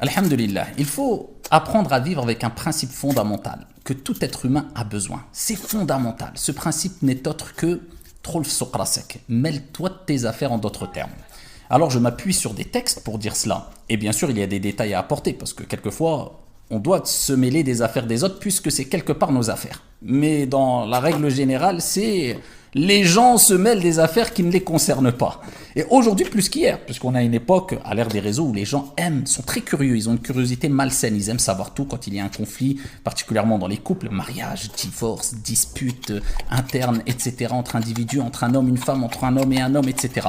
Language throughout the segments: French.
Alhamdulillah, il faut apprendre à vivre avec un principe fondamental que tout être humain a besoin. C'est fondamental. Ce principe n'est autre que Trolf Sokrasek. Mêle-toi de tes affaires en d'autres termes. Alors je m'appuie sur des textes pour dire cela. Et bien sûr, il y a des détails à apporter parce que quelquefois, on doit se mêler des affaires des autres puisque c'est quelque part nos affaires. Mais dans la règle générale, c'est les gens se mêlent des affaires qui ne les concernent pas. Et aujourd'hui plus qu'hier, puisqu'on a une époque à l'ère des réseaux où les gens sont très curieux, ils ont une curiosité malsaine, ils aiment savoir tout quand il y a un conflit, particulièrement dans les couples, mariage, divorce, dispute interne, etc., entre individus, entre un homme, une femme, entre un homme et un homme, etc.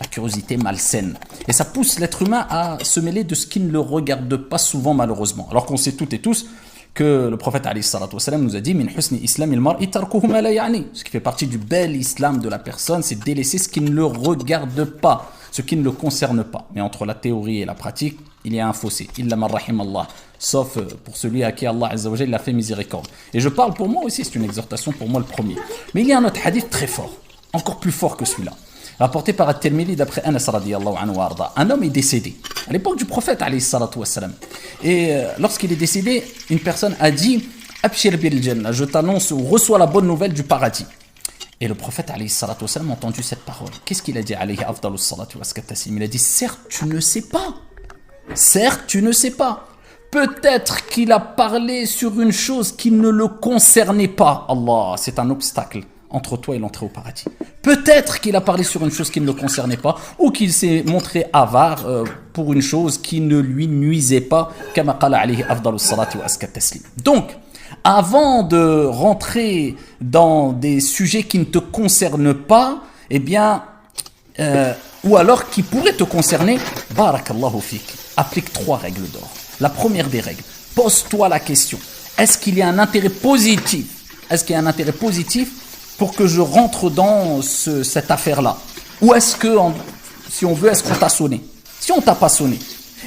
La curiosité malsaine. Et ça pousse l'être humain à se mêler de ce qui ne le regarde pas souvent malheureusement. Alors qu'on sait toutes et tous que le prophète alayhi salatu wassalam nous a dit min husni islamil mar'i tarkuhu ma la ya'ni. Ce qui fait partie du bel islam de la personne, c'est délaisser ce qui ne le regarde pas, ce qui ne le concerne pas. Mais entre la théorie et la pratique, il y a un fossé. Illa man rahimallah. Sauf pour celui à qui Allah azza wa jalla a fait miséricorde. Et je parle pour moi aussi, c'est une exhortation pour moi le premier. Mais il y a un autre hadith très fort, encore plus fort que celui-là. Rapporté par At-Tirmidhi d'après Anas radiyallahu anhu arda. Un homme est décédé à l'époque du prophète alayhi salatu wassalam. Et lorsqu'il est décédé, une personne a dit Abshir bil jannah, je t'annonce ou reçois la bonne nouvelle du paradis. Et le prophète alayhi salatu wassalam a entendu cette parole. Qu'est-ce qu'il a dit alayhi afdalus salatu waskatassim? Il a dit certes tu ne sais pas. Certes tu ne sais pas. Peut-être qu'il a parlé sur une chose qui ne le concernait pas. Allah, c'est un obstacle entre toi et l'entrée au paradis. Peut-être qu'il a parlé sur une chose qui ne le concernait pas ou qu'il s'est montré avare pour une chose qui ne lui nuisait pas. Donc, avant de rentrer dans des sujets qui ne te concernent pas, eh bien, ou alors qui pourraient te concerner, barakallahu fik, applique 3 règles d'or. La première des règles, pose-toi la question, est-ce qu'il y a un intérêt positif? Est-ce qu'il y a un intérêt positif pour que je rentre dans cette affaire-là? Ou est-ce que, si on veut, est-ce qu'on t'a sonné? Si on t'a pas sonné,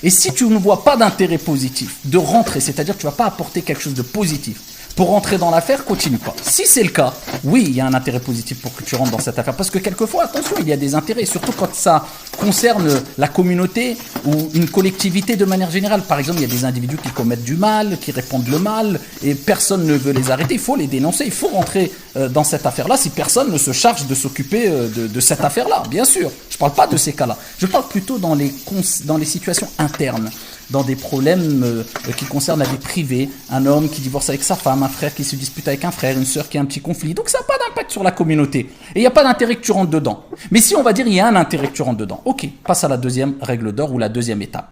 et si tu ne vois pas d'intérêt positif de rentrer, c'est-à-dire que tu ne vas pas apporter quelque chose de positif pour rentrer dans l'affaire, continue pas. Si c'est le cas, oui, il y a un intérêt positif pour que tu rentres dans cette affaire. Parce que quelquefois, attention, il y a des intérêts, surtout quand ça concerne la communauté ou une collectivité de manière générale. Par exemple, il y a des individus qui commettent du mal, qui répandent le mal, et personne ne veut les arrêter. Il faut les dénoncer, il faut rentrer dans cette affaire-là si personne ne se charge de s'occuper de cette affaire-là, bien sûr. Je ne parle pas de ces cas-là. Je parle plutôt dans les situations internes, dans des problèmes qui concernent la vie privée, un homme qui divorce avec sa femme, un frère qui se dispute avec un frère, une sœur qui a un petit conflit. Donc ça n'a pas d'impact sur la communauté. Et il n'y a pas d'intérêt que tu rentres dedans. Mais si on va dire il y a un intérêt que tu rentres dedans, ok, passe à la deuxième règle d'or ou la deuxième étape.